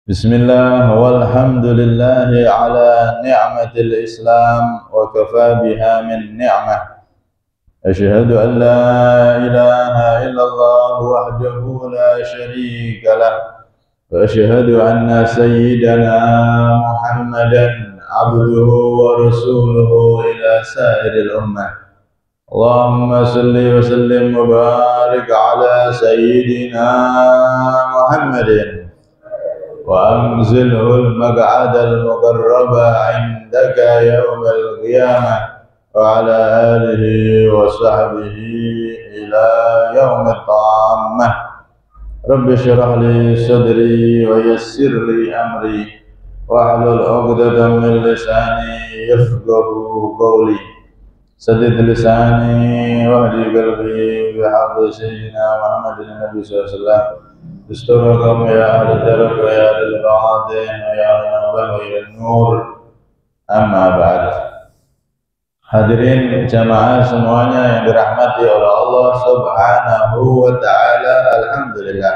Bismillah walhamdulillahi ala ni'matil Islam wa kafa biha min ni'mah. Asyhadu an la ilaha illallah wahdahu la syarika lah wa asyhadu anna sayyidana Muhammadan abduhu wa rasuluhu ila sairil ummah. Allahumma salli wa sallim wa barik ala sayyidina Muhammadin وأنزله المقعد المقرب عندك يوم القيامة وعلى آله وصحبه إلى يوم الطامة. رب اشرح لي صدري ويسر لي أمري واحلل عقدة من لساني يفقه قولي سدد لساني واهدي قلبي بحق سيدنا محمد النبي صلى الله عليه وسلم. Astagfirullahaladzim ya ahli darab wa ya ahli al-ba'adin wa ya ahli al-nawal wa ya nur. Amma ba'd. Hadirin jamaah semuanya yang dirahmati oleh Allah subhanahu wa ta'ala. Alhamdulillah,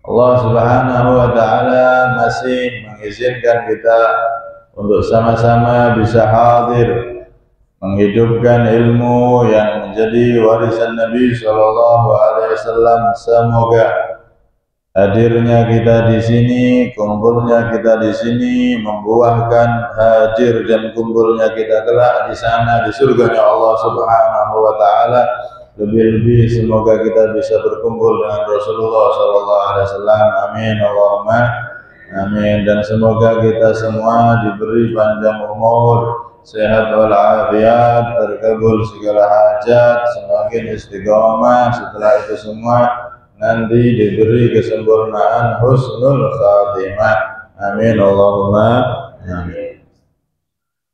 Allah subhanahu wa ta'ala masih mengizinkan kita untuk sama-sama bisa hadir menghidupkan ilmu yang menjadi warisan Nabi Shallallahu Alaihi Wasallam. Semoga hadirnya kita di sini, kumpulnya kita di sini membuahkan hadir dan kumpulnya kita kelak di sana di surganya Allah Subhanahu Wa Taala. Lebih-lebih semoga kita bisa berkumpul dengan Rasulullah Shallallahu Alaihi Wasallam. Amin Allahumma amin. Dan semoga kita semua diberi panjang umur, sehat walafiat, terkabul segala hajat, semakin istiqomah. Setelah itu semua nanti diberi kesempurnaan husnul khatimah. Amin Allahumma amin.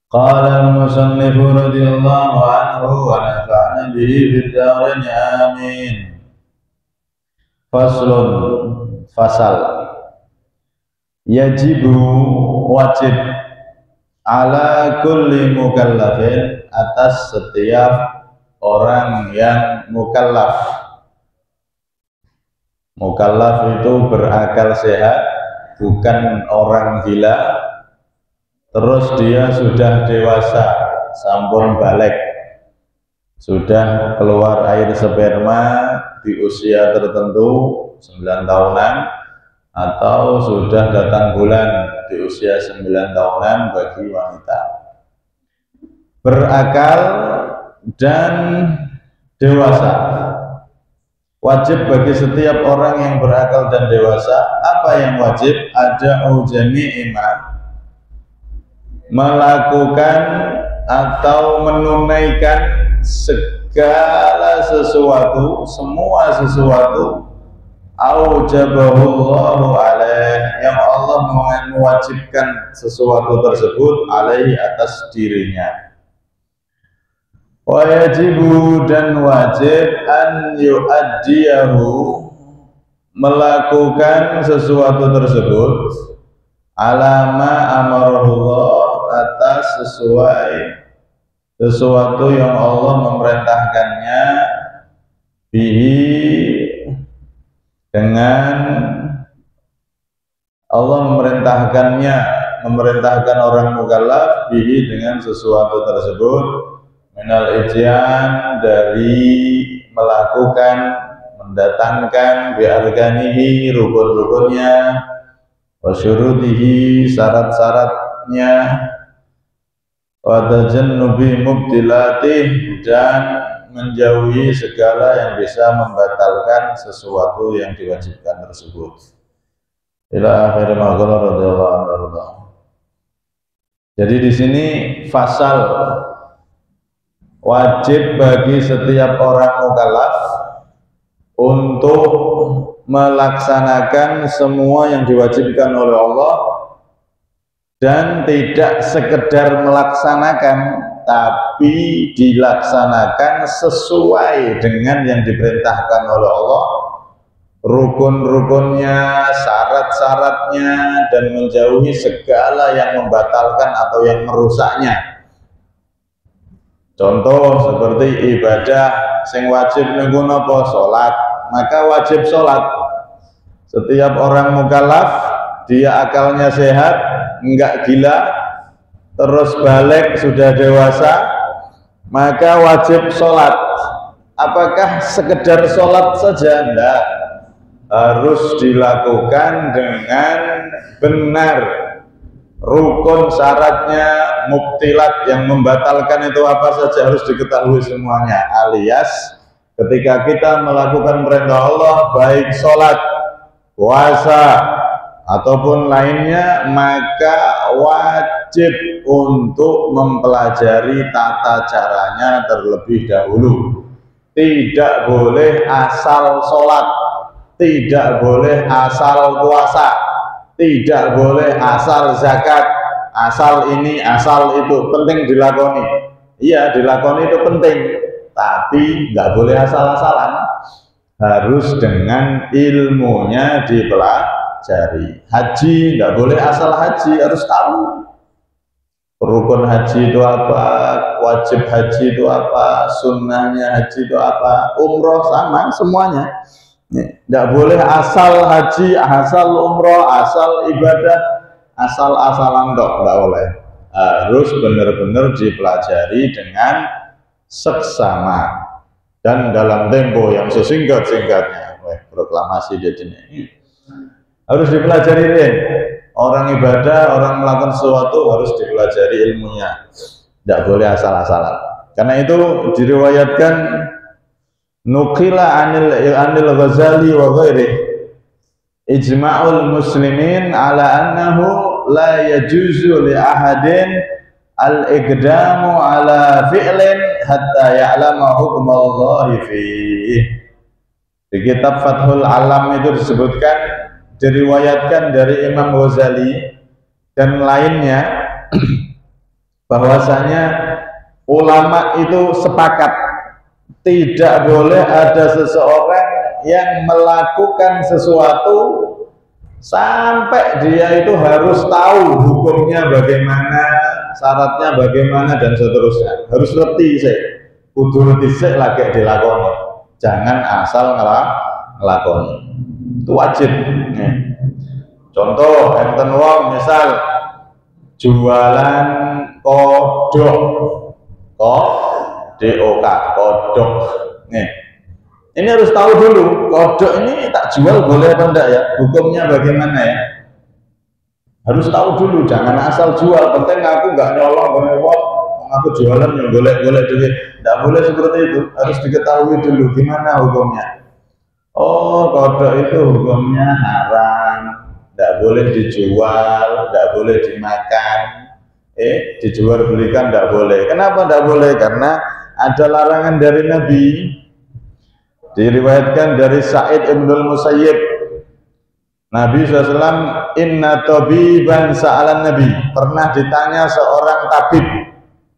Qala al-musannifu radhiyallahu anhu wa nafa'na bihi fid dharain amin. Faslun, fasal. Yajibu, wajib, ala kulli mukallafin, atas setiap orang yang mukallaf. Mukallaf itu berakal sehat, bukan orang gila. Terus dia sudah dewasa, sampun balik, sudah keluar air sperma di usia tertentu 9 tahunan, atau sudah datang bulan di usia 9 tahunan bagi wanita. Berakal dan dewasa. Wajib bagi setiap orang yang berakal dan dewasa. Apa yang wajib? Ada jami'ima, melakukan atau menunaikan segala sesuatu, semua sesuatu aujabahullahu alaih, yang Allah mewajibkan sesuatu tersebut alaihi, atas dirinya. Wa yajibu, dan wajib, an yu'addiyahu, melakukan sesuatu tersebut, alama amarahullah, atas sesuatu yang Allah memerintahkannya, bihi, dengan Allah memerintahkan orang mukallaf, bihi, dengan sesuatu tersebut, minal ijyan, dari melakukan, mendatangkan, biarganihi, rukun-rukunnya, wasyurutihi, syarat-syaratnya, watajannubi mubtilatih, dan menjauhi segala yang bisa membatalkan sesuatu yang diwajibkan tersebut. Ila akhir ma qala radhiyallahu anhu. Jadi di sini fasal, wajib bagi setiap orang mukallaf untuk melaksanakan semua yang diwajibkan oleh Allah, dan tidak sekedar melaksanakan, tapi dilaksanakan sesuai dengan yang diperintahkan oleh Allah, rukun-rukunnya, syarat-syaratnya, dan menjauhi segala yang membatalkan atau yang merusaknya. Contoh seperti ibadah sing wajib niku napa? Salat. Maka wajib salat. Setiap orang mukallaf dia akalnya sehat, enggak gila, terus balik sudah dewasa, maka wajib sholat. Apakah sekedar sholat saja? Enggak, harus dilakukan dengan benar. Rukun, syaratnya, mubtilat yang membatalkan itu apa saja harus diketahui semuanya. Alias ketika kita melakukan perintah Allah, baik sholat, puasa ataupun lainnya, maka wajib untuk mempelajari tata caranya terlebih dahulu. Tidak boleh asal sholat, tidak boleh asal puasa, tidak boleh asal zakat, asal ini, asal itu. Penting dilakoni. Iya, dilakoni itu penting, tapi nggak boleh asal-asalan. Harus dengan ilmunya dipelajari. Haji nggak boleh asal haji, harus tahu rukun haji itu apa, wajib haji itu apa, sunnahnya haji itu apa, umroh sama semuanya. Nggak boleh asal haji, asal umroh, asal ibadah, asal-asalan dok, nggak boleh. Harus benar-benar dipelajari dengan seksama dan dalam tempo yang sesingkat-singkatnya. Proklamasi dia ini harus dipelajari deh. Orang ibadah, orang melakukan sesuatu harus dipelajari ilmunya, tidak boleh asal-asalan. Karena itu diriwayatkan nukila anil Ghazali wa ghairi ijma'ul muslimin ala annahu la yajuzu li ahadin al-iqdamu ala fi'lin hatta ya'lama hukmallahi fihi. Di kitab Fathul Alam itu disebutkan, diriwayatkan dari Imam Ghazali dan lainnya bahwasanya ulama itu sepakat tidak boleh ada seseorang yang melakukan sesuatu sampai dia itu harus tahu hukumnya bagaimana, syaratnya bagaimana dan seterusnya. Harus ngerti sih, kudu ngerti sih lagi dilakoni. Jangan asal ngelakoni. Itu wajib. Contoh enten wong misal jualan kodok, kodok. Ini harus tahu dulu, kodok ini tak jual boleh atau enggak ya, hukumnya bagaimana ya. Harus tahu dulu, jangan asal jual. Penting aku nggak nyolong, aku jualan yang golek duit. Tidak boleh seperti itu, harus diketahui dulu gimana hukumnya. Oh, kodok itu hukumnya haram, tidak boleh dijual, tidak boleh dimakan, dijual belikan tidak boleh. Kenapa tidak boleh? Karena ada larangan dari Nabi. Diriwayatkan dari Sa'id Ibnul Musayyib, Nabi SAW, inna tabiban sa'alan Nabi, pernah ditanya seorang tabib.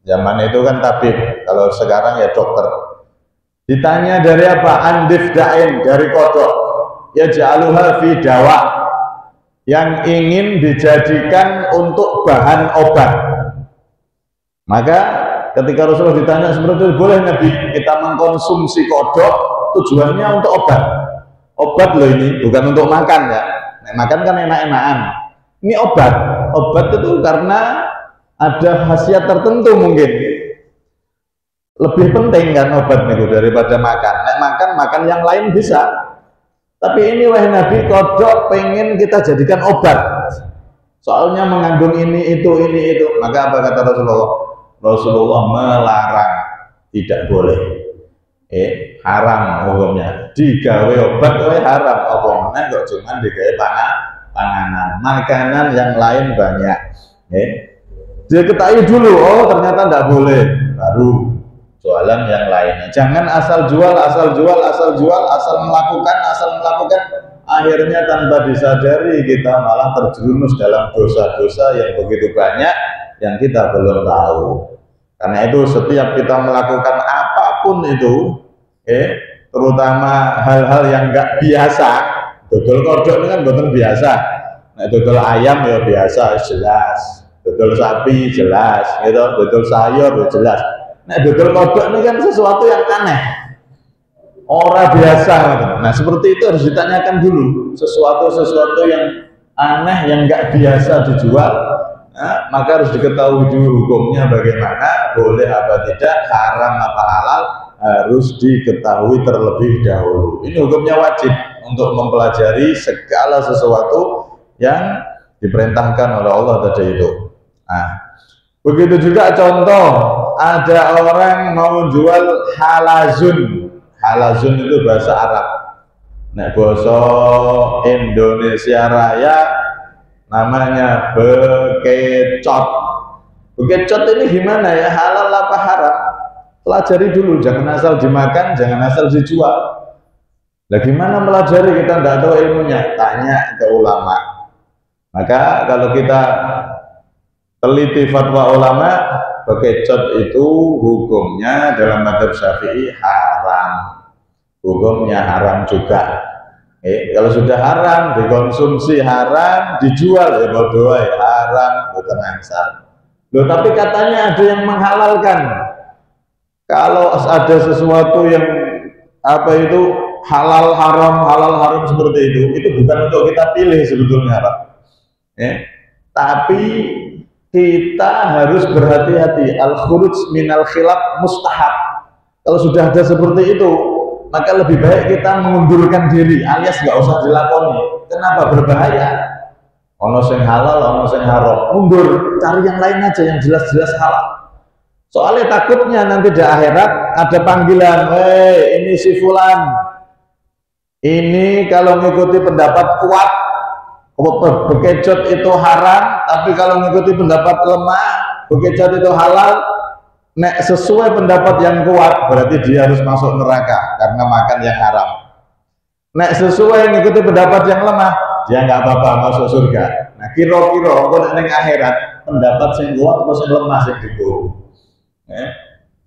Zaman itu kan tabib, kalau sekarang ya dokter. Ditanya dari apa? Andif da'in, dari kodok. Ya ja'aluha fi dawa, yang ingin dijadikan untuk bahan obat. Maka ketika Rasulullah ditanya seperti itu, boleh Nabi kita mengkonsumsi kodok, tujuannya untuk obat. Obat loh ini, bukan untuk makan ya. Makan kan enak-enakan. Ini obat. Obat itu karena ada khasiat tertentu mungkin. Lebih penting kan obat itu daripada makan. Makan yang lain bisa. Tapi ini wahai Nabi, kodok pengen kita jadikan obat. Soalnya mengandung ini itu. Maka apa kata Rasulullah? Rasulullah melarang, tidak boleh. Haram hukumnya. Digawe obat haram. Apa mana kok cuman digawe panganan. Makanan yang lain banyak. Dia ketahui dulu, oh ternyata tidak boleh. Baru jualan yang lainnya. Jangan asal jual, asal melakukan, akhirnya tanpa disadari kita malah terjerumus dalam dosa-dosa yang begitu banyak yang kita belum tahu. Karena itu setiap kita melakukan apapun itu, terutama hal-hal yang enggak biasa, dodol kodok ini kan bukan biasa. Nah, dodol ayam ya biasa, jelas. Dodol sapi jelas, gitu. Dodol sayur ya jelas. Nah, dodol kodok ini kan sesuatu yang aneh, orang biasa. Nah, seperti itu harus ditanyakan dulu. Sesuatu yang aneh yang nggak biasa dijual, maka harus diketahui dulu hukumnya bagaimana, boleh apa tidak, haram apa halal, harus diketahui terlebih dahulu. Ini hukumnya wajib untuk mempelajari segala sesuatu yang diperintahkan oleh Allah tadi itu. Nah, begitu juga contoh, ada orang mau jual halazun. Halazun itu bahasa Arab. Nek bahasa Indonesia Raya namanya bekecot. Bekecot ini gimana ya, halal apa haram? Pelajari dulu, jangan asal dimakan, jangan asal dijual. Nah, gimana melajari, kita tidak tahu ilmunya? Tanya ke ulama. Maka kalau kita teliti fatwa ulama, bekecot itu hukumnya dalam mazhab Syafi'i haram. Hukumnya haram juga. Kalau sudah haram, dikonsumsi haram, dijual ya bodoh ya haram, bukan ansal. Loh, tapi katanya ada yang menghalalkan. Kalau ada sesuatu yang apa itu halal haram seperti itu bukan untuk kita pilih sebetulnya, Pak. Tapi kita harus berhati-hati. Al-khuruj minal khilaf mustahab. Kalau sudah ada seperti itu, maka lebih baik kita mengundurkan diri, alias nggak usah dilakoni. Kenapa? Berbahaya. Ono sing halal, ono sing haram. Mundur, cari yang lain aja yang jelas-jelas halal. Soalnya takutnya nanti di akhirat ada panggilan, ini si fulan, ini kalau mengikuti pendapat kuat, bekecot itu haram, tapi kalau mengikuti pendapat lemah, bekecot itu halal. Nek sesuai pendapat yang kuat, berarti dia harus masuk neraka karena makan yang haram. Nek sesuai mengikuti pendapat yang lemah, dia nggak apa-apa masuk surga. Nah, kira-kira kalau ning akhirat pendapat yang kuat atau yang lemah yang digo.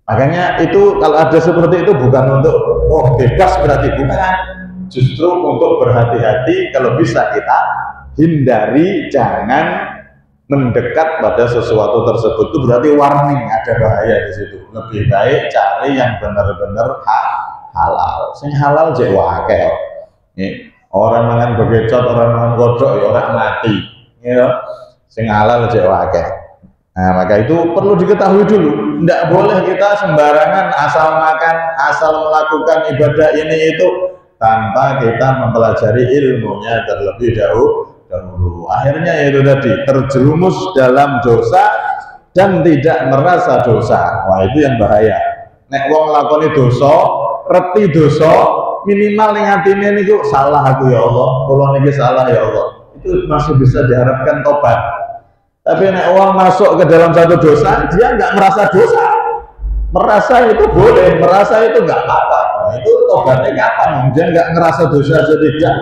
Makanya itu kalau ada seperti itu bukan untuk bebas, berarti bukan, justru untuk berhati-hati. Kalau bisa kita hindari, jangan mendekat pada sesuatu tersebut. Itu berarti warning, ada bahaya di situ. Lebih baik cari yang benar-benar halal. Sing halal jek wae. Orang mangan bekecot, orang mangan kodok ya orang mati. Sing halal jek wae. Nah, maka itu perlu diketahui dulu. Tidak boleh kita sembarangan asal makan, asal melakukan ibadah ini itu tanpa kita mempelajari ilmunya terlebih dahulu. Akhirnya itu tadi, terjerumus dalam dosa dan tidak merasa dosa. Wah, itu yang bahaya. Nek wong nglakoni dosa, reti dosa, minimal ning atine niku salah aku ya Allah, kula niki salah ya Allah. Itu masih bisa diharapkan tobat. Tapi nek orang masuk ke dalam satu dosa, dia nggak merasa dosa. Merasa itu boleh, merasa itu nggak apa-apa. Nah, itu tobatnya kapan? Dia nggak ngerasa dosa aja, tidak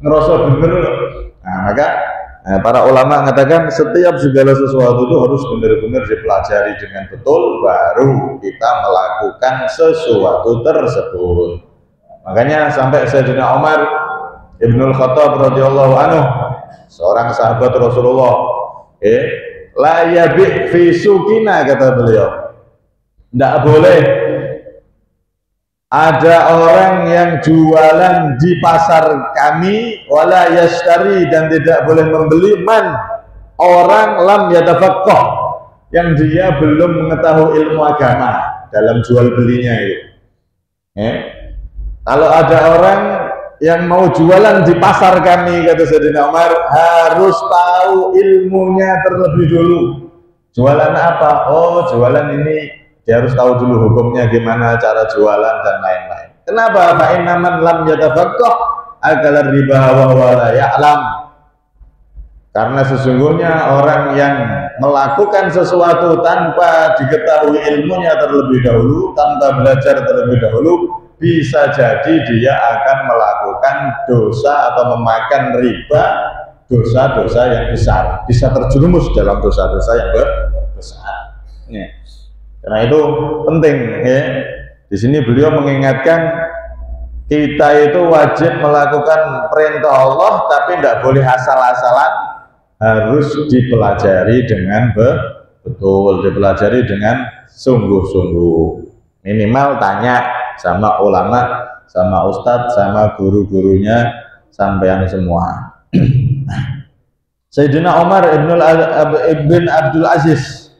ngerasa bener. Nah, maka para ulama mengatakan setiap segala sesuatu itu harus benar-benar dipelajari dengan betul, baru kita melakukan sesuatu tersebut. Makanya sampai Sayyidina Umar Ibnul Khattab radhiyallahu anhu, seorang sahabat Rasulullah, la yabi' fi sukina, kata beliau, tidak boleh ada orang yang jualan di pasar kami, wala yashtari, dan tidak boleh membeli, man, orang lam yatafaqqah, yang dia belum mengetahui ilmu agama dalam jual belinya itu. Kalau ada orang yang mau jualan di pasar kami, kata Sayyidina Umar, harus tahu ilmunya terlebih dulu. Jualan apa? Oh, jualan ini, dia harus tahu dulu hukumnya gimana, cara jualan dan lain-lain. Kenapa? Fa inna man lam yatafaqqah akala riba wa huwa la ya'lam. Karena sesungguhnya orang yang melakukan sesuatu tanpa diketahui ilmunya terlebih dahulu, tanpa belajar terlebih dahulu, bisa jadi dia akan melakukan dosa atau memakan riba, dosa-dosa yang besar, bisa terjerumus dalam dosa-dosa yang besar. Karena itu penting, ya. Di sini beliau mengingatkan kita itu wajib melakukan perintah Allah, tapi tidak boleh asal-asalan, harus dipelajari dengan betul, dipelajari dengan sungguh-sungguh. Minimal tanya sama ulama, sama ustadz, sama guru-gurunya, sampean semua. Sayyidina Umar ibn Abdul Aziz,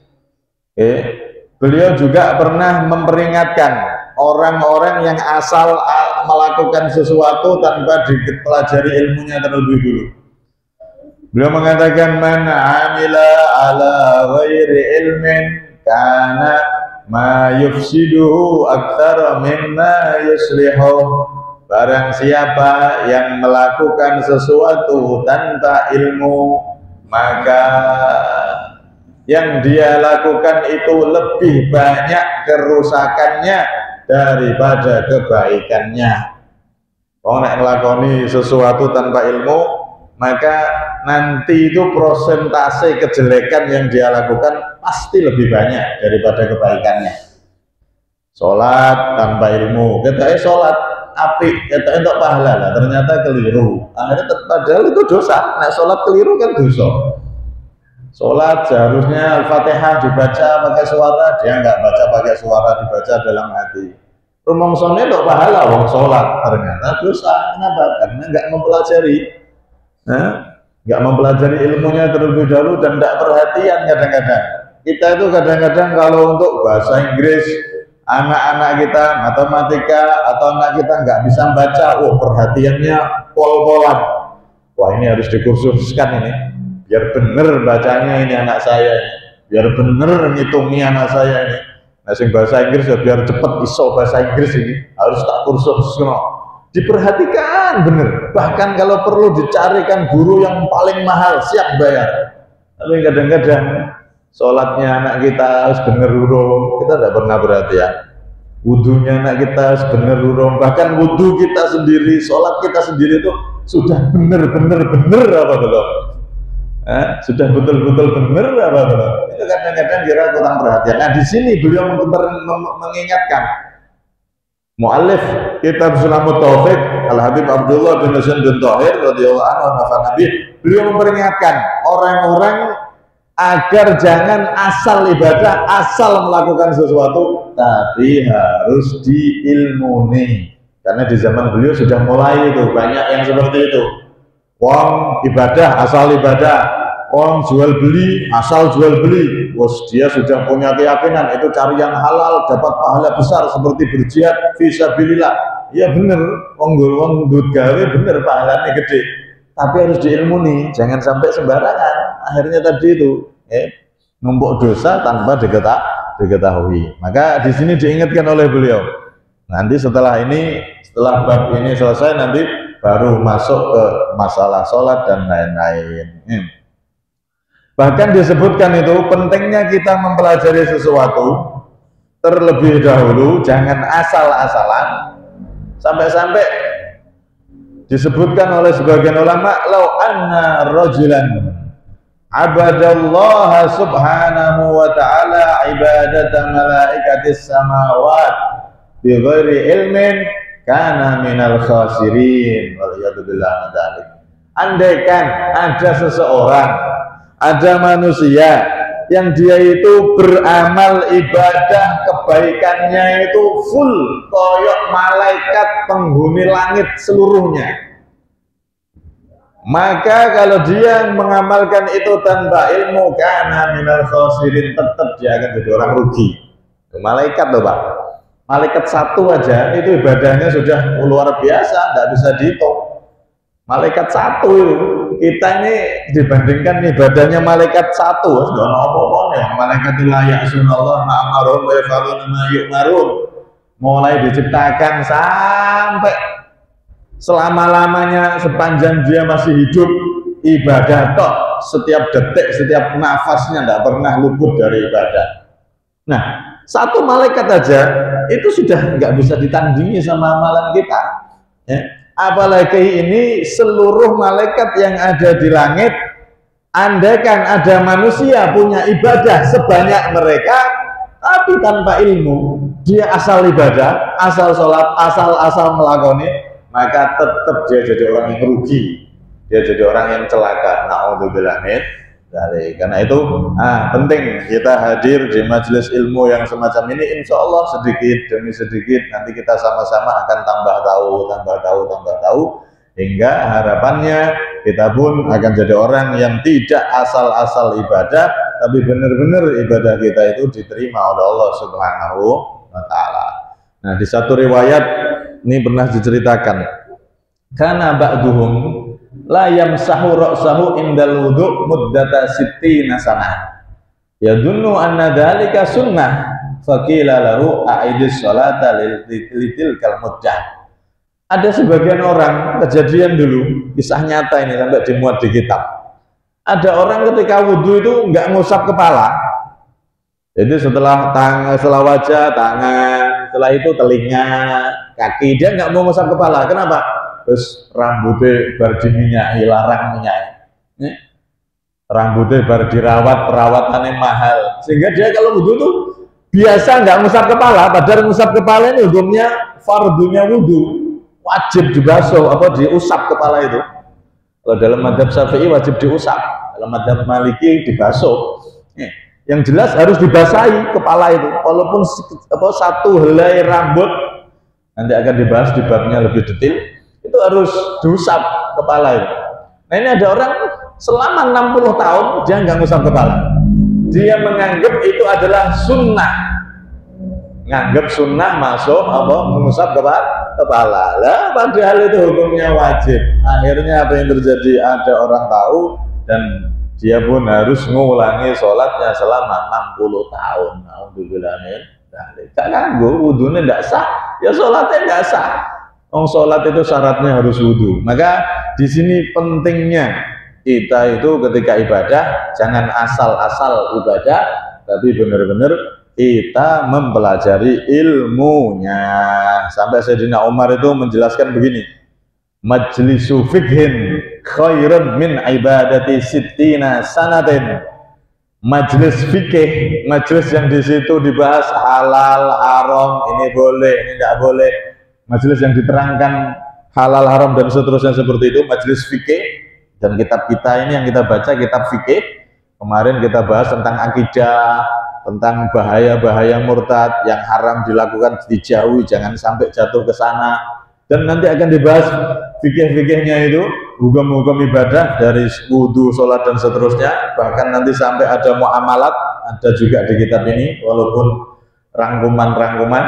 beliau juga pernah memperingatkan orang-orang yang asal melakukan sesuatu tanpa dipelajari ilmunya terlebih dulu. Beliau mengatakan, man amila ala ghairi ilmin kana ma yufsiduhu aktsara mimma yuslihu. Barang siapa yang melakukan sesuatu tanpa ilmu, maka yang dia lakukan itu lebih banyak kerusakannya daripada kebaikannya. Orang yang melakoni sesuatu tanpa ilmu, maka nanti itu persentase kejelekan yang dia lakukan pasti lebih banyak daripada kebaikannya. Sholat tanpa ilmu, kita sholat apik, kita untuk pahala lah, ternyata keliru, akhirnya padahal itu dosa. Nah, sholat keliru kan dosa. Sholat seharusnya Al-Fatihah dibaca pakai suara, dia nggak baca pakai suara, dibaca dalam hati. Rumongsonnya untuk pahala, wong sholat, ternyata dosa. Kenapa? Karena nggak mempelajari, nggak mempelajari ilmunya terlebih dahulu dan tidak perhatian. Kadang-kadang kita itu kadang-kadang kalau untuk bahasa Inggris, anak-anak kita matematika atau anak kita nggak bisa baca, perhatiannya pol-polan. Wah, ini harus dikursuskan ini, biar bener bacanya ini anak saya ini, biar bener ngitungnya anak saya ini. Nah, sing bahasa Inggris ya biar cepet iso bahasa Inggris ini harus tak kursus no. Diperhatikan bener, bahkan kalau perlu dicarikan guru yang paling mahal, siap bayar. Tapi kadang-kadang sholatnya anak kita harus bener urung, kita tidak pernah perhatian. Wudunya anak kita harus bener urung, bahkan wudu kita sendiri, sholat kita sendiri itu sudah bener-bener apa belum? Sudah betul-betul bener apa belum? Itu kadang-kadang kira kurang perhatian. Nah, di sini beliau mengingatkan, mu'allif kitab Sulamut Taufik Al-Habib Abdullah bin Husain bin Thahir radhiyallahu anhu, beliau memperingatkan orang-orang agar jangan asal ibadah, asal melakukan sesuatu, tapi harus diilmuni. Karena di zaman beliau sudah mulai itu banyak yang seperti itu. Wong ibadah asal ibadah, wong jual beli asal jual beli. Dia sudah punya keyakinan itu cari yang halal dapat pahala besar seperti berjihad fisabilillah. Ya bener, wong duit gawe bener pahalanya gede. Tapi harus diilmuni, jangan sampai sembarangan. Akhirnya tadi itu numpuk dosa tanpa diketahui. Maka di sini diingatkan oleh beliau. Nanti setelah bab ini selesai, nanti baru masuk ke masalah sholat dan lain-lain. Bahkan disebutkan itu pentingnya kita mempelajari sesuatu terlebih dahulu, jangan asal-asalan. Sampai-sampai disebutkan oleh sebagian ulama, lau anna rajulan abadallaha subhanahu wa ta'ala ibadata malaikatis samawat bi ghairi ilmin kana minal khasirin waliyadzubillah min dzalik. Andaikan ada seseorang, ada manusia yang dia itu beramal ibadah kebaikannya itu full koyok malaikat penghuni langit seluruhnya, maka kalau dia mengamalkan itu tanpa ilmu, kana minal khasirin, tetap dia akan jadi orang rugi. Malaikat loh Pak, malaikat satu aja itu ibadahnya sudah luar biasa, tidak bisa dihitung. Malaikat satu itu, kita ini dibandingkan ibadahnya malaikat satu, sudah apa-apa ya. Malaikat layak sunallah ma'amarum wa yafaluna ma yu'marun, mulai diciptakan sampai selama-lamanya, sepanjang dia masih hidup, ibadah tok, setiap detik, setiap nafasnya tidak pernah luput dari ibadah. Nah, satu malaikat aja itu sudah nggak bisa ditandingi sama amalan kita, ya. Apalagi ini seluruh malaikat yang ada di langit. Andaikan ada manusia punya ibadah sebanyak mereka, tapi tanpa ilmu, dia asal ibadah, asal sholat, asal melakoni, maka tetap dia jadi orang yang rugi, dia jadi orang yang celaka. Na'udzubillah min dzalik. Karena itu penting kita hadir di majelis ilmu yang semacam ini. Insya Allah sedikit demi sedikit nanti kita sama-sama akan tambah tahu, hingga harapannya kita pun akan jadi orang yang tidak asal-asal ibadah, tapi benar-benar ibadah kita itu diterima oleh Allah Subhanahu wa Ta'ala. Nah, di satu riwayat ini pernah diceritakan, kana ba'duhum la yamsahu ra'sahu indal wudu' muddata sittina sanah yadunnu anna dhalika sunnah faqila lahu a'idis sholata litilkal muddah. Ada sebagian orang, kejadian dulu, kisah nyata ini sampai dimuat di kitab. Ada orang ketika wudhu itu nggak ngusap kepala. Jadi setelah wajah, tangan, setelah itu telinga, kaki, dia nggak mau ngusap kepala. Kenapa? Terus rambutnya bar diminyaki, larang minyak. Rambutnya bar dirawat, perawatannya mahal. Sehingga dia kalau wudhu tuh biasa nggak ngusap kepala, padahal ngusap kepala ini hukumnya fardunya wudhu. Wajib dibasuh apa diusap kepala itu. Kalau dalam mazhab Syafi'i wajib diusap, dalam mazhab Maliki dibasuh. Yang jelas harus dibasahi kepala itu, walaupun satu helai rambut, nanti akan dibahas di babnya lebih detail, itu harus diusap kepala itu. Nah, ini ada orang selama 60 tahun dia nggak ngusap kepala, dia menganggap itu adalah sunnah, nganggap sunnah masuk apa mengusap kepala lah, padahal itu hukumnya wajib. Akhirnya apa yang terjadi, ada orang tahu dan dia pun harus mengulangi sholatnya selama 60 tahun. Alhamdulillah, gak ganggu, wudhunya tidak sah, ya sholatnya tidak sah. Sholat itu syaratnya harus wudhu. Maka di sini pentingnya kita itu ketika ibadah jangan asal-asal ibadah, tapi benar-benar kita mempelajari ilmunya. Sampai Sayyidina Umar itu menjelaskan begini, majlisu fikhin khairun min ibadati sittina sanatin. Majlis fikih, majlis yang di situ dibahas halal, haram, ini boleh, ini tidak boleh. Majlis yang diterangkan halal, haram dan seterusnya seperti itu, majlis fikih. Dan kitab kita ini yang kita baca kitab fikih. Kemarin kita bahas tentang akidah, tentang bahaya-bahaya murtad, yang haram dilakukan dijauhi, jangan sampai jatuh ke sana. Dan nanti akan dibahas fikih-fikihnya itu, hukum-hukum ibadah dari wudhu, sholat dan seterusnya. Bahkan nanti sampai ada muamalat, ada juga di kitab ini, walaupun rangkuman-rangkuman.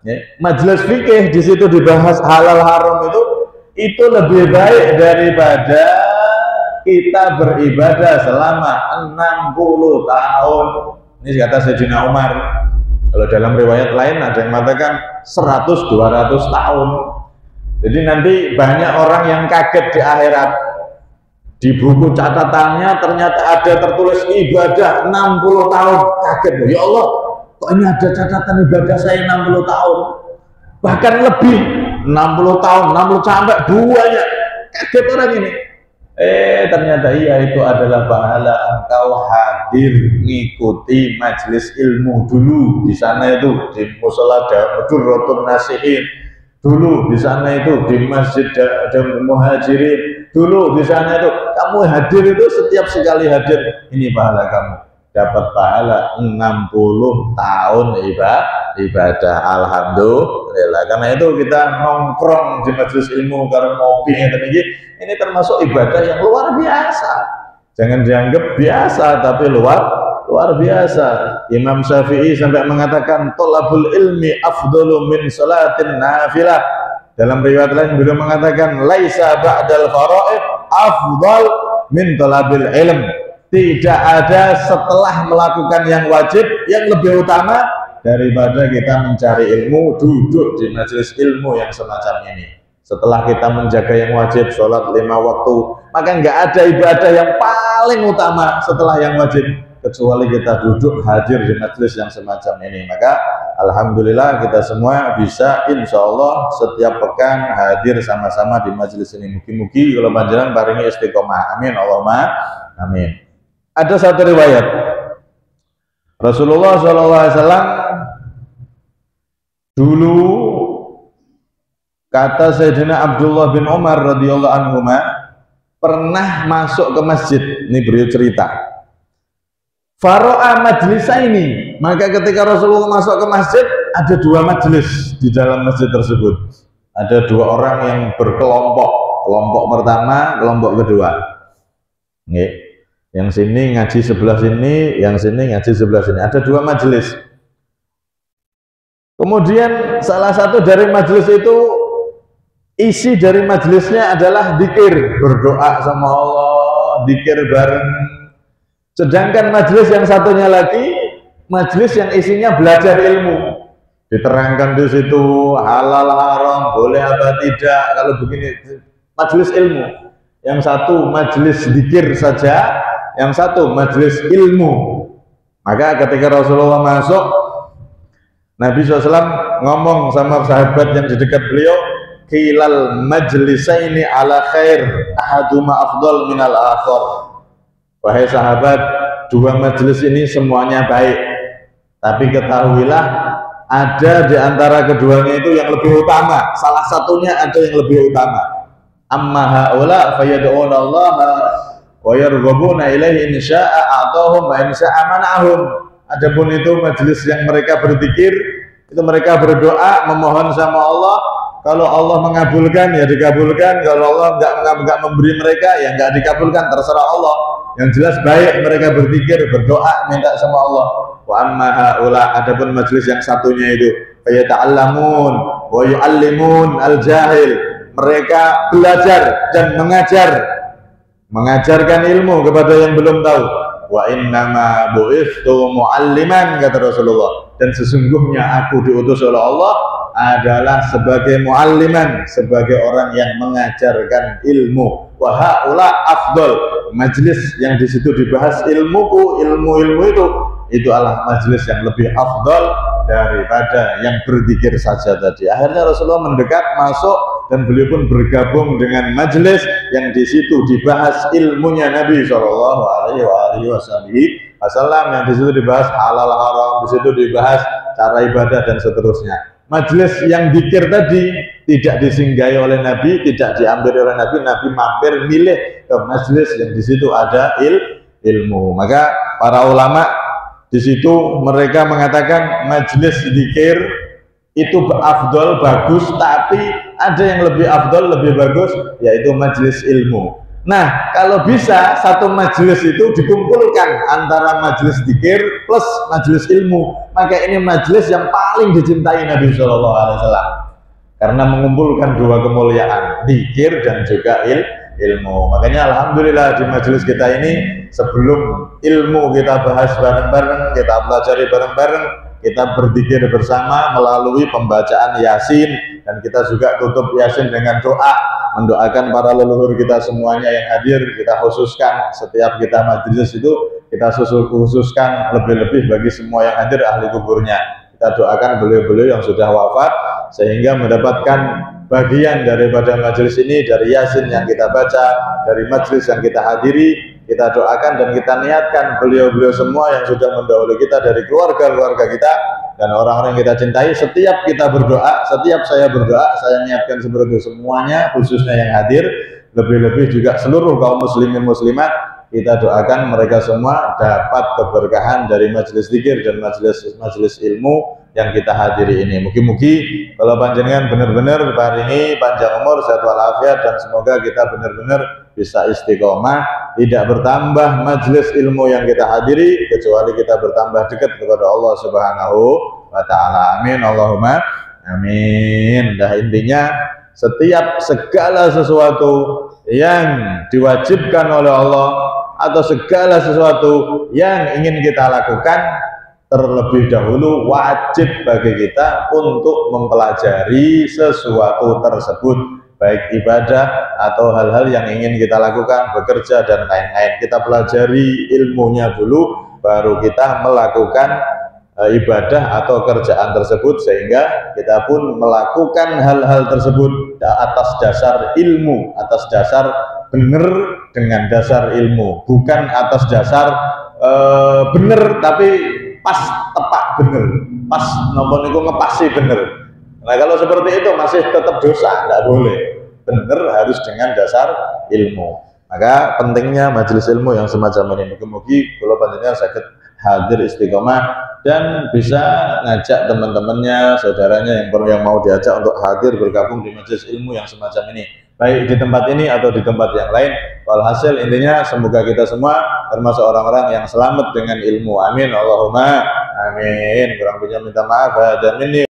Ya. Majelis fikih di situ dibahas halal haram itu lebih baik daripada kita beribadah selama 60 tahun. Ini kata Sayyidina Umar. Kalau dalam riwayat lain ada yang mengatakan 100-200 tahun. Jadi nanti banyak orang yang kaget di akhirat. Di buku catatannya ternyata ada tertulis ibadah 60 tahun. Kaget, ya Allah, kok ini ada catatan ibadah saya 60 tahun. Bahkan lebih, 60 tahun, 60 sampai banyak. Kaget orang ini. Ternyata iya, itu adalah pahala engkau hadir ngikuti majelis ilmu dulu di sana itu di Mushola Durratun Nasihin, dulu di sana itu di Masjid Muhajirin, dulu di sana itu kamu hadir itu setiap sekali hadir, ini pahala kamu dapat pahala 60 tahun ibadah. Alhamdulillah. Karena itu kita nongkrong di majelis ilmu karena ngopi ini termasuk ibadah yang luar biasa. Jangan dianggap biasa, tapi luar biasa. Imam Syafi'i sampai mengatakan thalabul ilmi afdalu min salatin nafilah. Dalam riwayat lain beliau mengatakan laisa ba'dal fara'id afdal min thalabil ilm. Tidak ada setelah melakukan yang wajib yang lebih utama daripada kita mencari ilmu, duduk di majelis ilmu yang semacam ini. Setelah kita menjaga yang wajib, sholat 5 waktu, maka nggak ada ibadah yang paling utama setelah yang wajib kecuali kita duduk hadir di majelis yang semacam ini. Maka alhamdulillah kita semua bisa insya Allah setiap pekan hadir sama-sama di majelis ini. Mugi-mugi kalau panjenengan paringi istiqomah. Amin Allahumma amin. Ada satu riwayat Rasulullah SAW dulu, kata Sayyidina Abdullah bin Umar radhiyallahu anhuma, pernah masuk ke masjid. Ini beliau cerita. Faro'a majlisa ini, maka ketika Rasulullah masuk ke masjid, ada 2 majelis di dalam masjid tersebut. Ada 2 orang yang berkelompok kelompok pertama, kelompok kedua. Nggih. Yang sini ngaji sebelah sini, yang sini ngaji sebelah sini. Ada dua majelis. Kemudian salah satu dari majelis itu, isi dari majelisnya adalah dzikir, berdoa sama Allah, dzikir bareng. Sedangkan majelis yang satunya lagi, majelis yang isinya belajar ilmu. Diterangkan di situ halal haram, boleh apa tidak, kalau begini majelis ilmu. Yang satu majelis dzikir saja, yang satu majelis ilmu. Maka ketika Rasulullah masuk, Nabi SAW ngomong sama sahabat yang di dekat beliau, qilal majlisaini ala khair ahaduma afdal minal akhar. Wahai sahabat, dua majelis ini semuanya baik, tapi ketahuilah ada di antara keduanya itu yang lebih utama. Salah satunya ada yang lebih utama. Amma haula fayad'una Allah wa yarghabuna ilaihi in syaa'a a'tahum wa in syaa'a mana'ahum. Adapun itu majelis yang mereka berzikir, itu mereka berdoa memohon sama Allah. Kalau Allah mengabulkan ya dikabulkan, kalau Allah enggak memberi mereka ya enggak dikabulkan, terserah Allah. Yang jelas baik mereka berzikir, berdoa, minta sama Allah. Wa amma haula, adapun majelis yang satunya itu fayata'allamun wa yu'allimun al-jahil. Mereka belajar dan mengajarkan ilmu kepada yang belum tahu. Wa innama bu'ithtu mu'alliman, kata Rasulullah, dan sesungguhnya aku diutus oleh Allah adalah sebagai mu'alliman, sebagai orang yang mengajarkan ilmu. Wa haula afdal, majelis yang di situ dibahas ilmu itu adalah majelis yang lebih afdal daripada yang berzikir saja tadi. Akhirnya Rasulullah mendekat masuk dan beliau pun bergabung dengan majelis yang di situ dibahas ilmunya Nabi Shallallahu Alaihi Wasallam, yang di situ dibahas halal haram, di situ dibahas cara ibadah dan seterusnya. Majelis yang dzikir tadi tidak disinggahi oleh Nabi, tidak diambil oleh Nabi. Nabi mampir milih ke majelis yang di situ ada ilmu. Maka para ulama di situ mereka mengatakan majelis dzikir itu afdol, bagus, tapi ada yang lebih afdol, lebih bagus, yaitu majelis ilmu. Nah, kalau bisa satu majelis itu dikumpulkan antara majelis dzikir plus majelis ilmu, maka ini majelis yang paling dicintai Nabi Shallallahu Alaihi Wasallam karena mengumpulkan dua kemuliaan, dzikir dan juga ilmu. Makanya alhamdulillah di majelis kita ini, sebelum ilmu kita bahas bareng-bareng, kita pelajari bareng-bareng, kita berzikir bersama melalui pembacaan Yasin, dan kita juga tutup Yasin dengan doa, mendoakan para leluhur kita semuanya yang hadir. Kita khususkan setiap kita majelis itu, kita khususkan lebih-lebih bagi semua yang hadir ahli kuburnya. Kita doakan beliau-beliau yang sudah wafat sehingga mendapatkan bagian daripada majelis ini, dari Yasin yang kita baca, dari majelis yang kita hadiri. Kita doakan dan kita niatkan beliau-beliau semua yang sudah mendahului kita, dari keluarga-keluarga kita dan orang-orang yang kita cintai. Setiap kita berdoa, setiap saya berdoa, saya niatkan seperti itu semuanya, khususnya yang hadir, lebih-lebih juga seluruh kaum muslimin muslimat. Kita doakan mereka semua dapat keberkahan dari majelis zikir dan majelis ilmu yang kita hadiri ini. Mugi-mugi kalau panjenengan benar-benar paringi panjang umur, sehat walafiat, dan semoga kita benar-benar bisa istiqomah, tidak bertambah majelis ilmu yang kita hadiri kecuali kita bertambah dekat kepada Allah Subhanahu wa Ta'ala. Amin, Allahumma amin. Dah intinya setiap segala sesuatu yang diwajibkan oleh Allah atau segala sesuatu yang ingin kita lakukan, terlebih dahulu wajib bagi kita untuk mempelajari sesuatu tersebut, baik ibadah atau hal-hal yang ingin kita lakukan, bekerja dan lain-lain. Kita pelajari ilmunya dulu, baru kita melakukan ibadah atau kerjaan tersebut, sehingga kita pun melakukan hal-hal tersebut atas dasar ilmu, atas dasar benar dengan dasar ilmu, bukan atas dasar benar tapi pas tepak bener, pas nopo niku ngepasi bener. Nah kalau seperti itu masih tetap dosa, tidak boleh. Bener harus dengan dasar ilmu. Maka pentingnya majelis ilmu yang semacam ini. Mugi-mugi kalau panjenengan sakit hadir istiqomah dan bisa ngajak teman-temannya, saudaranya yang mau diajak untuk hadir bergabung di majelis ilmu yang semacam ini. baik di tempat ini atau di tempat yang lain. Walhasil intinya semoga kita semua termasuk orang-orang yang selamat dengan ilmu. Amin Allahumma amin. Kurang lebihnya minta maaf. Ada minni